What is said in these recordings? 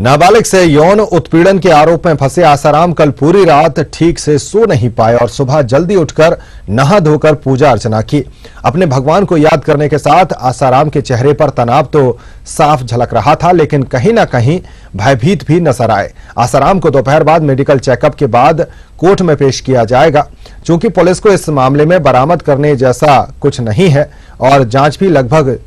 नाबालिग से यौन उत्पीड़न के आरोप में फंसे आसाराम कल पूरी रात ठीक से सो नहीं पाए और सुबह जल्दी उठकर नहा धोकर पूजा अर्चना की। अपने भगवान को याद करने के साथ आसाराम के चेहरे पर तनाव तो साफ झलक रहा था, लेकिन कहीं ना कहीं भयभीत भी नजर आए। आसाराम को दोपहर बाद मेडिकल चेकअप के बाद कोर्ट में पेश किया जाएगा। चूंकि पुलिस को इस मामले में बरामद करने जैसा कुछ नहीं है और जांच भी लगभग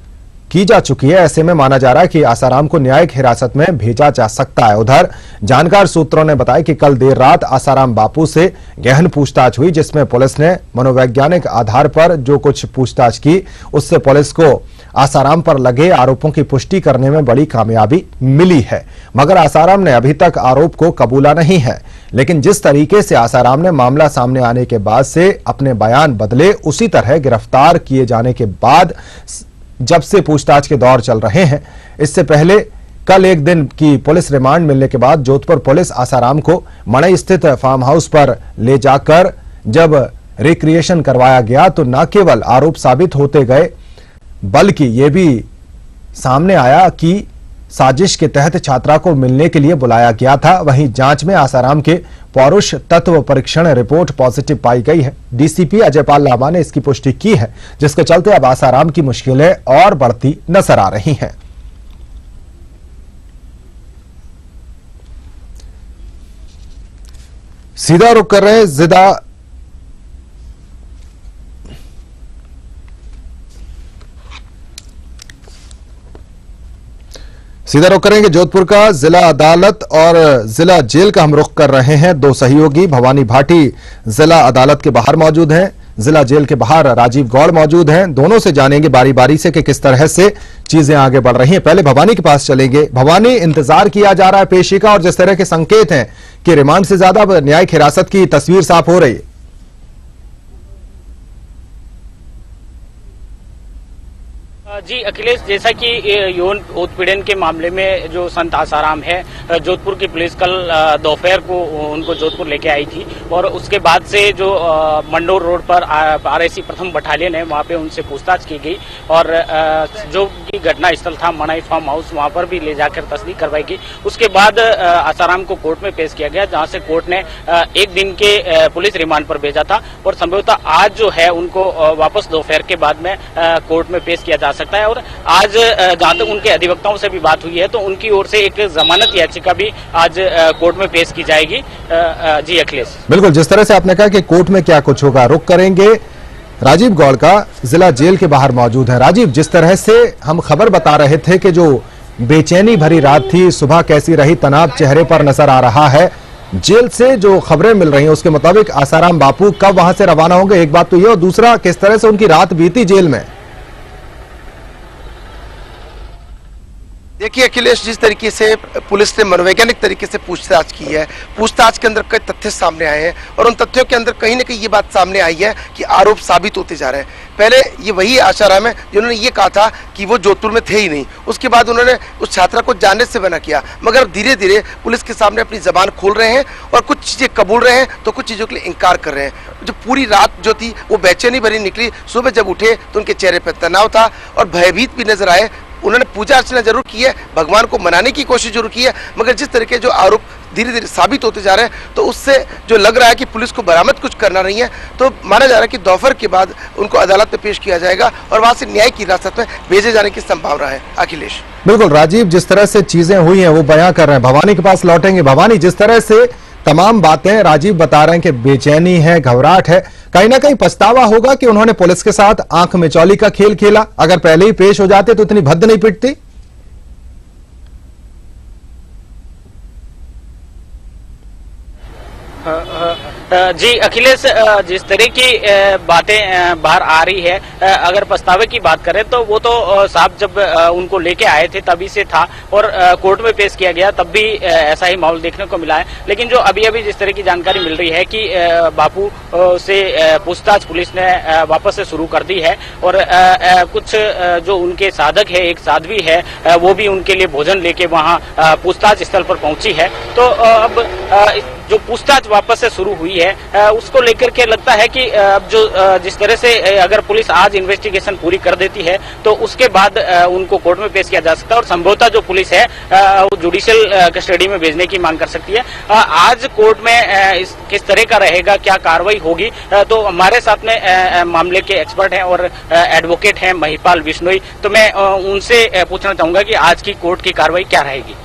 की जा चुकी है, ऐसे में माना जा रहा है कि आसाराम को न्यायिक हिरासत में भेजा जा सकता है। उधर जानकार सूत्रों ने बताया कि कल देर रात आसाराम बापू से गहन पूछताछ हुई, जिसमें पुलिस ने मनोवैज्ञानिक आधार पर जो कुछ पूछताछ की, उससे पुलिस को आसाराम पर लगे आरोपों की पुष्टि करने में बड़ी कामयाबी मिली है। मगर आसाराम ने अभी तक आरोप को कबूला नहीं है, लेकिन जिस तरीके से आसाराम ने मामला सामने आने के बाद से अपने बयान बदले, उसी तरह गिरफ्तार किए जाने के बाद जब से पूछताछ के दौर चल रहे हैं। इससे पहले कल एक दिन की पुलिस रिमांड मिलने के बाद जोधपुर पुलिस आसाराम को मड़ई स्थित फार्म हाउस पर ले जाकर जब रिक्रिएशन करवाया गया तो न केवल आरोप साबित होते गए, बल्कि यह भी सामने आया कि साजिश के तहत छात्रा को मिलने के लिए बुलाया गया था। वहीं जांच में आसाराम के पौरुष तत्व परीक्षण रिपोर्ट पॉजिटिव पाई गई है। डीसीपी अजयपाल लांबा ने इसकी पुष्टि की है, जिसके चलते अब आसाराम की मुश्किलें और बढ़ती नजर आ रही हैं। सीधा रुख कर रहे सीधा रुख करेंगे जोधपुर का जिला अदालत और जिला जेल का हम रुख कर रहे हैं। दो सहयोगी भवानी भाटी जिला अदालत के बाहर मौजूद हैं, जिला जेल के बाहर राजीव गौड़ मौजूद हैं। दोनों से जानेंगे बारी बारी से कि किस तरह से चीजें आगे बढ़ रही हैं। पहले भवानी के पास चलेंगे। भवानी, इंतजार किया जा रहा है पेशी का और जिस तरह के संकेत हैं कि रिमांड से ज्यादा न्यायिक हिरासत की तस्वीर साफ हो रही है। जी अखिलेश, जैसा कि यौन उत्पीड़न के मामले में जो संत आसाराम है, जोधपुर की पुलिस कल दोपहर को उनको जोधपुर लेके आई थी और उसके बाद से जो मंडोर रोड पर आरएसी प्रथम बटालियन है, वहां पे उनसे पूछताछ की गई और जो की घटना स्थल था मड़ई फार्म हाउस, वहां पर भी ले जाकर तस्दीक करवाई गई। उसके बाद आसाराम को कोर्ट में पेश किया गया, जहां से कोर्ट ने एक दिन के पुलिस रिमांड पर भेजा था और संभवतः आज जो है उनको वापस दोपहर के बाद में कोर्ट में पेश किया जा सकता है। और आज जहां तक उनके अधिवक्ताओं से भी बात हुई है तो उनकी ओर से एक जमानत याचिका भी आज कोर्ट में पेश की जाएगी। जी अखिलेश, बिल्कुल जिस तरह से आपने कहा कि कोर्ट में क्या कुछ होगा, रुख करेंगे राजीव गौड़ का जिला जेल के बाहर मौजूद है। राजीव, जिस तरह से हम खबर बता रहे थे कि जो बेचैनी भरी रात थी, सुबह कैसी रही, तनाव चेहरे पर नजर आ रहा है। जेल से जो खबरें मिल रही हैं उसके मुताबिक आसाराम बापू कब वहां से रवाना होंगे, एक बात तो ये, और दूसरा किस तरह से उनकी रात बीती जेल में। देखिए अखिलेश, जिस तरीके से पुलिस ने मनोवैज्ञानिक तरीके से पूछताछ की है, पूछताछ के अंदर कई तथ्य सामने आए हैं और उन तथ्यों के अंदर कहीं ना कहीं ये बात सामने आई है कि आरोप साबित होते जा रहे हैं। पहले ये वही आसाराम है जिन्होंने ये कहा था कि वो जोधपुर में थे ही नहीं, उसके बाद उन्होंने उस छात्रा को जानने से मना किया, मगर धीरे धीरे पुलिस के सामने अपनी जबान खोल रहे हैं और कुछ चीजें कबूल रहे हैं तो कुछ चीजों के लिए इनकार कर रहे हैं। जो पूरी रात जो थी वो बेचैनी भरी निकली, सुबह जब उठे तो उनके चेहरे पर तनाव था और भयभीत भी नजर आए। उन्होंने पूजा अर्चना जरूर की है, भगवान को मनाने की कोशिश जरूर की है, मगर जिस तरीके जो आरोप धीरे धीरे साबित होते जा रहे हैं तो उससे जो लग रहा है कि पुलिस को बरामद कुछ करना नहीं है, तो माना जा रहा है कि दोपहर के बाद उनको अदालत में पेश किया जाएगा और वहां से न्यायिक हिरासत में भेजे जाने की संभावना है। अखिलेश, बिल्कुल राजीव, जिस तरह से चीजें हुई हैं वो बयां कर रहे हैं। भवानी के पास लौटेंगे। भवानी, जिस तरह से तमाम बातें राजीव बता रहे हैं कि बेचैनी है, घबराहट है, कहीं ना कहीं पछतावा होगा कि उन्होंने पुलिस के साथ आंख मिचौली का खेल खेला। अगर पहले ही पेश हो जाते तो इतनी भद्द नहीं पिटती। जी अखिलेश, जिस तरह की बातें बाहर आ रही है, अगर पछतावे की बात करें तो वो तो साहब जब उनको लेके आए थे तभी से था और कोर्ट में पेश किया गया तब भी ऐसा ही माहौल देखने को मिला है। लेकिन जो अभी अभी जिस तरह की जानकारी मिल रही है कि बापू से पूछताछ पुलिस ने वापस से शुरू कर दी है और कुछ जो उनके साधक है, एक साध्वी है, वो भी उनके लिए भोजन लेके वहाँ पूछताछ स्थल पर पहुंची है। तो अब जो पूछताछ वापस से शुरू हुई है उसको लेकर के लगता है कि अब जो जिस तरह से अगर पुलिस आज इन्वेस्टिगेशन पूरी कर देती है तो उसके बाद उनको कोर्ट में पेश किया जा सकता है और संभवतः जो पुलिस है वो जुडिशियल कस्टडी में भेजने की मांग कर सकती है। आज कोर्ट में किस तरह का रहेगा, क्या कार्रवाई होगी, तो हमारे साथ में मामले के एक्सपर्ट हैं और एडवोकेट हैं महिपाल बिश्नोई, तो मैं उनसे पूछना चाहूंगा कि आज की कोर्ट की कार्रवाई क्या रहेगी।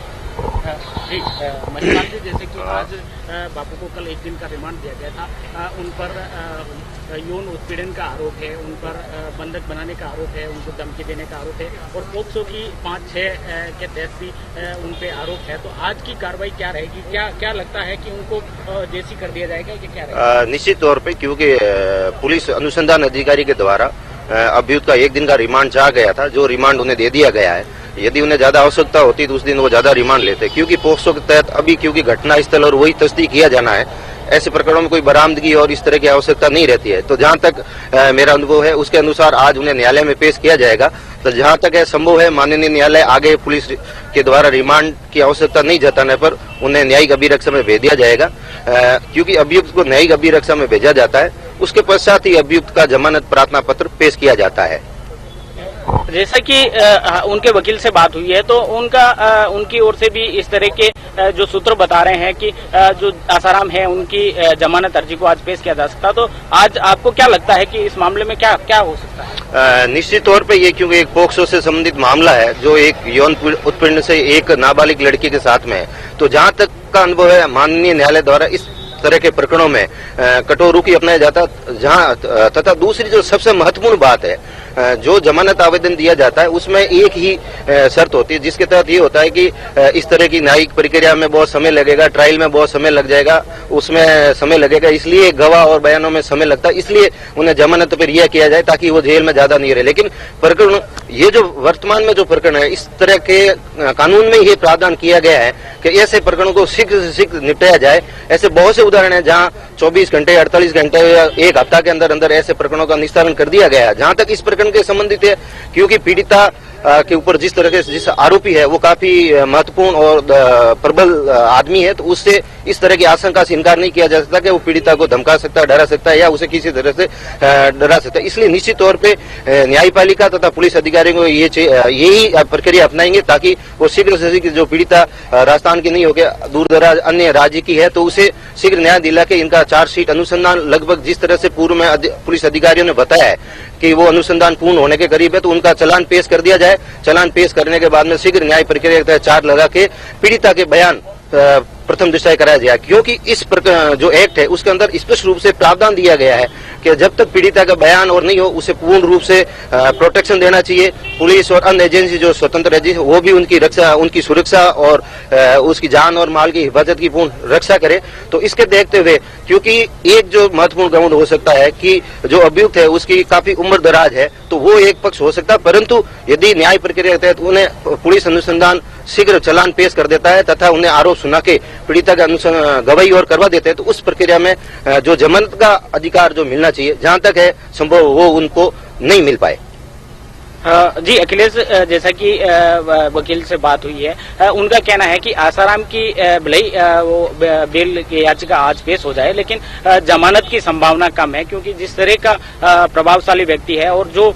जी महिपाल जी, जैसे कि आज बापू को कल 1 दिन का रिमांड दिया गया था, उन पर यौन उत्पीड़न का आरोप है, उन पर बंधक बनाने का आरोप है, उनको धमकी देने का आरोप है और पोक्सो की 5-6 के तहत भी उन पे आरोप है। तो आज की कार्रवाई क्या रहेगी, क्या लगता है कि उनको जेसी कर दिया जाएगा कि क्या रहेगा? निश्चित तौर पे, क्योंकि पुलिस अनुसंधान अधिकारी के द्वारा अभियुक्त का 1 दिन का रिमांड चाहा गया था, जो रिमांड उन्हें दे दिया गया है। यदि उन्हें ज्यादा आवश्यकता होती तो उस दिन वो ज्यादा रिमांड लेते, क्योंकि पोक्सो के तहत अभी क्योंकि घटनास्थल और वही तस्दीक किया जाना है, ऐसे प्रकरणों में कोई बरामदगी और इस तरह की आवश्यकता नहीं रहती है। तो जहां तक मेरा अनुभव है उसके अनुसार आज उन्हें न्यायालय में पेश किया जाएगा। तो जहां तक है संभव है माननीय न्यायालय आगे पुलिस के द्वारा रिमांड की आवश्यकता नहीं जताने पर उन्हें न्यायिक अभिरक्षा में भेज दिया जाएगा, क्योंकि अभियुक्त को न्यायिक अभिरक्षा में भेजा जाता है, उसके पश्चात ही अभियुक्त का जमानत प्रार्थना पत्र पेश किया जाता है। जैसा कि उनके वकील से बात हुई है तो उनकी ओर से भी इस तरह के जो सूत्र बता रहे हैं कि जो आसाराम है उनकी जमानत अर्जी को आज पेश किया जा सकता। तो आज आपको क्या लगता है कि इस मामले में क्या हो सकता है? निश्चित तौर पे ये क्योंकि एक पोक्सो से संबंधित मामला है, जो एक यौन उत्पीड़न से एक नाबालिग लड़की के साथ में है, तो जहां तक का अनुभव है माननीय न्यायालय द्वारा इस तरह के प्रकरणों में कठोर रुख अपनाया जाता, जहां तथा दूसरी जो सबसे महत्वपूर्ण बात है, जो जमानत आवेदन दिया जाता है उसमें एक ही शर्त होती है, जिसके तहत ये होता है कि इस तरह की न्यायिक प्रक्रिया में बहुत समय लगेगा, ट्रायल में बहुत समय लग जाएगा, उसमें समय लगेगा, इसलिए गवाह और बयानों में समय लगता है, इसलिए उन्हें जमानत पर रिहा किया जाए ताकि वो जेल में ज्यादा नहीं रहे। लेकिन प्रकरण ये जो वर्तमान में जो प्रकरण है, इस तरह के कानून में ये प्रावधान किया गया है कि ऐसे प्रकरणों को शीघ्र से शीघ्र निपटाया जाए। ऐसे बहुत से उदाहरण है जहां 24 घंटे 48 घंटे या 1 हफ्ता के अंदर अंदर ऐसे प्रकरणों का निस्तारण कर दिया गया है। जहां तक इस प्रकरण के संबंधित है, क्योंकि पीड़िता के ऊपर जिस तरह के जिस आरोपी है वो काफी महत्वपूर्ण और प्रबल आदमी है, तो उससे इस तरह की आशंका से इनकार नहीं किया जा सकता कि वो पीड़िता को धमका सकता है, डरा सकता है या उसे किसी तरह से डरा सकता है। इसलिए निश्चित तौर पे न्यायपालिका तथा पुलिस अधिकारियों को यही प्रक्रिया अपनाएंगे ताकि वो शीघ्र से शीघ्र जो पीड़िता राजस्थान की नहीं होकर दूर दराज अन्य राज्य की है, तो उसे शीघ्र न्याय दिला के इनका चार्जशीट अनुसंधान लगभग जिस तरह से पूर्व में पुलिस अधिकारियों ने बताया है कि वो अनुसंधान पूर्ण होने के करीब है, तो उनका चालान पेश कर दिया जाए। चालान पेश करने के बाद में शीघ्र न्याय प्रक्रिया के तहत चार्ज लगा के पीड़िता के बयान प्रथम दृष्टया कराया जाए, क्योंकि इस जो एक्ट है उसके अंदर स्पष्ट रूप से प्रावधान दिया गया है कि जब तक पीड़िता का बयान और नहीं हो उसे पूर्ण रूप से प्रोटेक्शन देना चाहिए। पुलिस और अन्य एजेंसी जो स्वतंत्र एजेंसी वो भी उनकी रक्षा, उनकी सुरक्षा और उसकी जान और माल की हिफाजत की पूर्ण रक्षा करे। तो इसके देखते हुए, क्योंकि एक जो महत्वपूर्ण ग्राउंड हो सकता है कि जो अभियुक्त है उसकी काफी उम्र दराज है, तो वो एक पक्ष हो सकता है, परंतु यदि न्याय प्रक्रिया के तहत उन्हें पुलिस अनुसंधान शीघ्र चालान पेश कर देता है तथा उन्हें आरोप सुना के पीड़िता का गवाही और करवा देते हैं, तो उस प्रक्रिया में जो जमानत का अधिकार जो मिलना चाहिए, जहां तक है संभव वो उनको नहीं मिल पाए। जी अखिलेश, जैसा कि वकील से बात हुई है, उनका कहना है कि आसाराम की भले ही वो बेल की याचिका आज पेश हो जाए, लेकिन जमानत की संभावना कम है, क्योंकि जिस तरह का प्रभावशाली व्यक्ति है और जो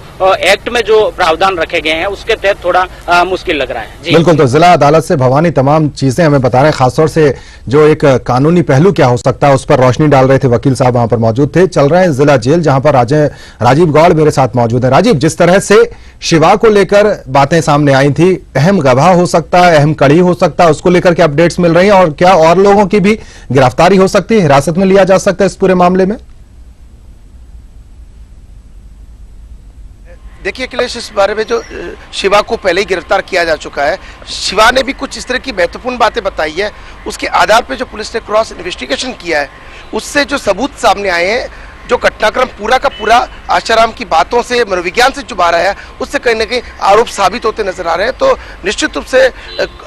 एक्ट में जो प्रावधान रखे गए हैं उसके तहत थोड़ा मुश्किल लग रहा है। जी बिल्कुल, तो जिला अदालत से भवानी तमाम चीजें हमें बता रहे हैं, खासतौर से जो एक कानूनी पहलू क्या हो सकता है उस पर रोशनी डाल रहे थे। वकील साहब वहां पर मौजूद थे। चल रहे हैं जिला जेल, जहां पर राजीव गौड़ मेरे साथ मौजूद है। राजीव, जिस तरह से शिवा को लेकर बातें सामने आई थी, अहम गवाह हो सकता है, अहम कड़ी हो सकता है, उसको लेकर के अपडेट्स मिल रही हैं, और क्या और लोगों की भी गिरफ्तारी हो सकती है, हिरासत में लिया जा सकता है इस पूरे मामले में? देखिए अखिलेश, इस बारे में जो शिवा को पहले ही गिरफ्तार किया जा चुका है, शिवा ने भी कुछ इस तरह की महत्वपूर्ण बातें बताई है, उसके आधार पर जो पुलिस ने क्रॉस इन्वेस्टिगेशन किया है उससे जो सबूत सामने आए हैं, जो घटनाक्रम पूरा का पूरा आसाराम की बातों से, मनोविज्ञान से जुबा रहा है, उससे कहीं ना कहीं आरोप साबित होते नजर आ रहे हैं। तो निश्चित रूप से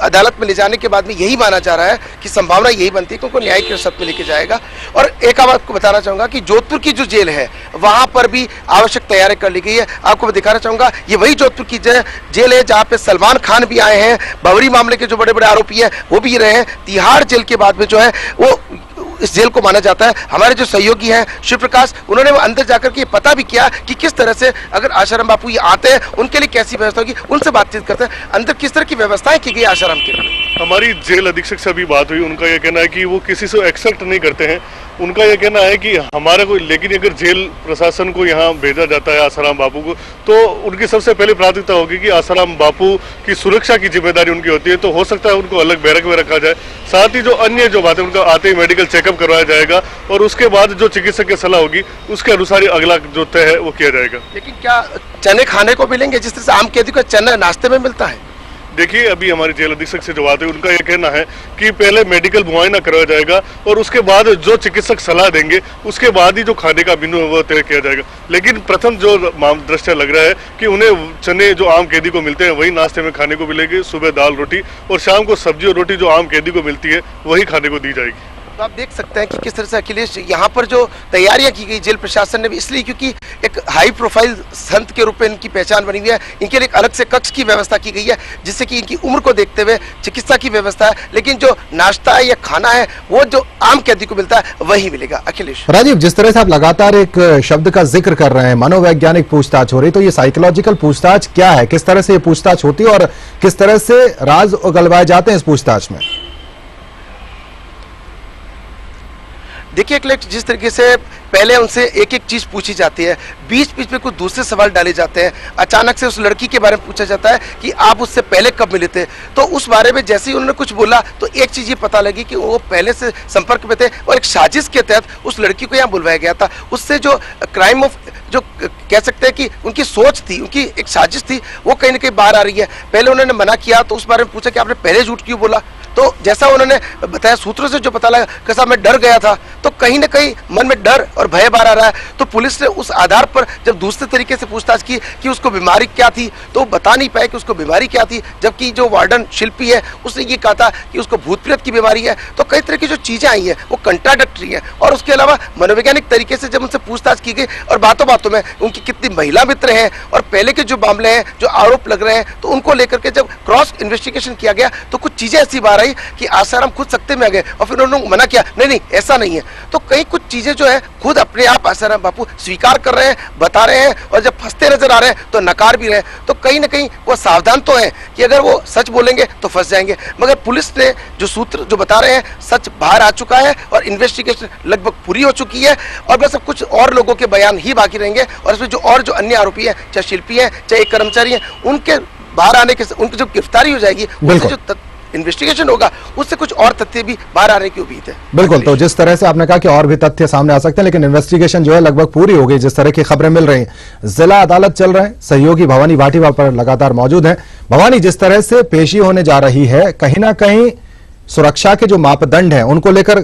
अदालत में ले जाने के बाद में यही माना जा रहा है कि संभावना यही बनती है कि उनको न्यायिक हिरासत में लेके जाएगा। और एक बात आपको बताना चाहूंगा कि जोधपुर की जो जेल है वहां पर भी आवश्यक तैयारी कर ली गई है। आपको मैं दिखाना चाहूंगा, ये वही जोधपुर की जेल है जहाँ पे सलमान खान भी आए हैं, बाबरी मामले के जो बड़े बड़े आरोपी है वो भी रहे हैं। तिहाड़ जेल के बाद में जो है वो इस जेल को माना जाता है। हमारे जो सहयोगी हैं शिव प्रकाश, उन्होंने वो अंदर जाकर के पता भी किया कि किस तरह से अगर आशाराम बापू ये आते हैं उनके लिए कैसी व्यवस्था होगी, उनसे बातचीत करते हैं अंदर किस तरह की व्यवस्थाएं की गई आशाराम के लिए। हमारी जेल अधीक्षक से अभी बात हुई, उनका यह कहना है कि वो किसी से एक्सेप्ट नहीं करते हैं। उनका यह कहना है कि हमारा कोई, लेकिन अगर जेल प्रशासन को यहाँ भेजा जाता है आसाराम बापू को, तो उनकी सबसे पहले प्राथमिकता होगी कि आसाराम बापू की सुरक्षा की जिम्मेदारी उनकी होती है। तो हो सकता है उनको अलग बैरक में रखा जाए, साथ ही जो अन्य जो बातें उनका आते ही मेडिकल चेकअप करवाया जाएगा और उसके बाद जो चिकित्सक की सलाह होगी उसके अनुसार ही अगला जो तय है वो किया जाएगा। लेकिन क्या चने खाने को मिलेंगे जिस तरह से आम कैदी को चना नाश्ते में मिलता है? देखिए, अभी हमारे जेल अधीक्षक से जो बात है उनका यह कहना है कि पहले मेडिकल मुआयना करवाया जाएगा और उसके बाद जो चिकित्सक सलाह देंगे उसके बाद ही जो खाने का मेनू है वो तय किया जाएगा। लेकिन प्रथम जो दृश्य लग रहा है कि उन्हें चने जो आम कैदी को मिलते हैं वही नाश्ते में खाने को मिलेगी, सुबह दाल रोटी और शाम को सब्जी और रोटी जो आम कैदी को मिलती है वही खाने को दी जाएगी। तो आप देख सकते हैं कि किस तरह से अखिलेश यहाँ पर जो तैयारियां की गई जेल प्रशासन ने भी, इसलिए क्योंकि एक हाई प्रोफाइल संत के रूप में इनकी पहचान बनी हुई है। इनके लिए एक अलग से कक्ष की व्यवस्था की गई है जिससे कि इनकी उम्र को देखते हुए चिकित्सा की व्यवस्था है, लेकिन जो नाश्ता है या खाना है वो जो आम कैदी को मिलता है वही मिलेगा। अखिलेश। राजीव, जिस तरह से आप लगातार एक शब्द का जिक्र कर रहे हैं, मनोवैज्ञानिक पूछताछ हो रही, तो ये साइकोलॉजिकल पूछताछ क्या है, किस तरह से ये पूछताछ होती है और किस तरह से राज उगलवाए जाते हैं इस पूछताछ में? देखिए अखिलेश, जिस तरीके से पहले उनसे एक एक चीज पूछी जाती है, बीच बीच में कुछ दूसरे सवाल डाले जाते हैं, अचानक से उस लड़की के बारे में पूछा जाता है कि आप उससे पहले कब मिले थे, तो उस बारे में जैसे ही उन्होंने कुछ बोला तो एक चीज ये पता लगी कि वो पहले से संपर्क में थे और एक साजिश के तहत उस लड़की को यहाँ बुलवाया गया था। उससे जो क्राइम ऑफ जो कह सकते हैं कि उनकी सोच थी, उनकी एक साजिश थी, वो कहीं ना कहीं बाहर आ रही है। पहले उन्होंने मना किया तो उस बारे में पूछा कि आपने पहले झूठ क्यों बोला, तो जैसा उन्होंने बताया सूत्रों से जो पता लगा कि साहब मैं डर गया था, तो कहीं ना कहीं मन में डर और भय बाहर आ रहा है। तो पुलिस ने उस आधार पर जब दूसरे तरीके से पूछताछ की कि उसको बीमारी क्या थी, तो बता नहीं पाए कि उसको बीमारी क्या थी, जबकि जो वार्डन शिल्पी है उसने ये कहा था कि उसको भूत प्रेत की बीमारी है। तो कई तरह की जो चीजें आई हैं वो कंट्राडिक्टरी है। और उसके अलावा मनोवैज्ञानिक तरीके से जब उनसे पूछताछ की गई और बातों बातों में उनकी कितनी महिला मित्र हैं और पहले के जो मामले हैं, जो आरोप लग रहे हैं, तो उनको लेकर के जब क्रॉस इन्वेस्टिगेशन किया गया तो कुछ चीजें ऐसी बाहर आई कि आसाराम खुद सख्ते में आ गए और फिर उन्होंने मना किया, नहीं नहीं ऐसा नहीं है। तो कई कुछ चीजें जो है खुद अपने आप आसाराम बापू स्वीकार कर रहे हैं, बता रहे हैं, और जब फंसते नजर आ रहे हैं तो नकार भी रहे हैं। तो कहीं ना कहीं वो सावधान तो है कि अगर वो सच बोलेंगे तो फंस जाएंगे, मगर पुलिस ने जो सूत्र जो बता रहे हैं सच बाहर आ चुका है और इन्वेस्टिगेशन लगभग पूरी हो चुकी है और बस अब कुछ और लोगों के बयान ही बाकी रहेंगे। और इसमें जो और जो अन्य आरोपी हैं, चाहे शिल्पी हैं चाहे एक कर्मचारी हैं, उनके बाहर आने के उनकी जो गिरफ्तारी हो जाएगी उससे जो इन्वेस्टिगेशन होगा उससे कुछ और तथ्य भी बाहर आने की उम्मीद है। बिल्कुल, तो जिस तरह से आपने कहा कि और भी तथ्य सामने आ सकते हैं, लेकिन इन्वेस्टिगेशन जो है लगभग पूरी हो गई, जिस तरह की खबरें मिल रही हैं। जिला अदालत चल रहे हैं, सहयोगी भवानी भाटी वहां पर लगातार मौजूद हैं। भवानी, जिस तरह से पेशी होने जा रही है, कहीं ना कहीं सुरक्षा के जो मापदंड हैं उनको लेकर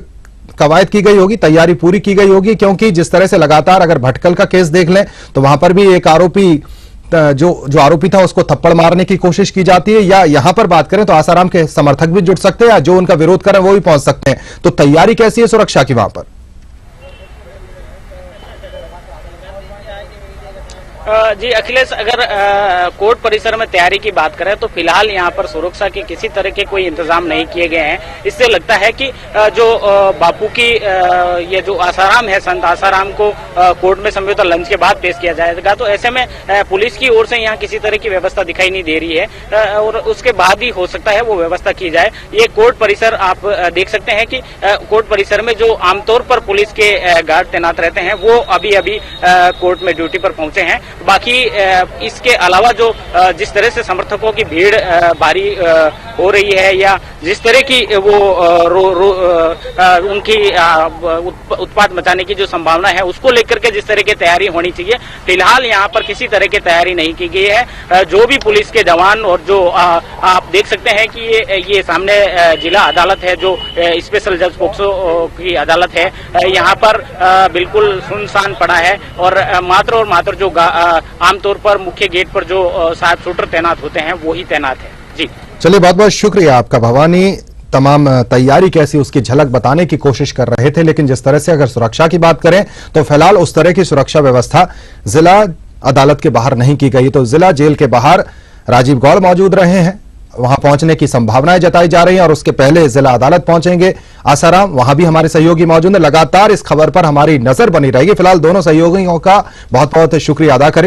कवायद की गई होगी, तैयारी पूरी की गई होगी, क्योंकि जिस तरह से लगातार अगर भटकल का केस देख लें तो वहां पर भी एक आरोपी जो आरोपी था उसको थप्पड़ मारने की कोशिश की जाती है, या यहां पर बात करें तो आसाराम के समर्थक भी जुट सकते हैं या जो उनका विरोध करें वो भी पहुंच सकते हैं। तो तैयारी कैसी है सुरक्षा की वहां पर? जी अखिलेश, अगर कोर्ट परिसर में तैयारी की बात करें तो फिलहाल यहाँ पर सुरक्षा के किसी तरह के कोई इंतजाम नहीं किए गए हैं। इससे लगता है कि जो बापू की ये जो आसाराम है, संत आसाराम को कोर्ट में संभवतः लंच के बाद पेश किया जाएगा। तो ऐसे में पुलिस की ओर से यहाँ किसी तरह की व्यवस्था दिखाई नहीं दे रही है और उसके बाद ही हो सकता है वो व्यवस्था की जाए। ये कोर्ट परिसर आप देख सकते हैं कि कोर्ट परिसर में जो आमतौर पर पुलिस के गार्ड तैनात रहते हैं वो अभी अभी कोर्ट में ड्यूटी पर पहुंचे हैं। बाकी इसके अलावा जो जिस तरह से समर्थकों की भीड़ भारी हो रही है या जिस तरह की वो उनकी उत्पात मचाने की जो संभावना है उसको लेकर के जिस तरह की तैयारी होनी चाहिए, फिलहाल यहाँ पर किसी तरह की तैयारी नहीं की गई है। जो भी पुलिस के जवान और जो आप देख सकते हैं कि ये सामने जिला अदालत है, जो स्पेशल जज पोक्सो की अदालत है, यहाँ पर बिल्कुल सुनसान पड़ा है और मात्र जो आमतौर पर मुख्य गेट पर जो साहब शूटर तैनात होते हैं वो ही तैनात है। जी चलिए, बहुत बहुत शुक्रिया आपका भवानी। तमाम तैयारी कैसी उसकी झलक बताने की कोशिश कर रहे थे, लेकिन जिस तरह से अगर सुरक्षा की बात करें तो फिलहाल उस तरह की सुरक्षा व्यवस्था जिला अदालत के बाहर नहीं की गई। तो जिला जेल के बाहर राजीव गौड़ मौजूद रहे हैं, वहां पहुंचने की संभावनाएं जताई जा रही हैं और उसके पहले जिला अदालत पहुंचेंगे आसाराम। वहां भी हमारे सहयोगी मौजूद हैं। लगातार इस खबर पर हमारी नजर बनी रहेगी। फिलहाल दोनों सहयोगियों का बहुत बहुत शुक्रिया अदा करें।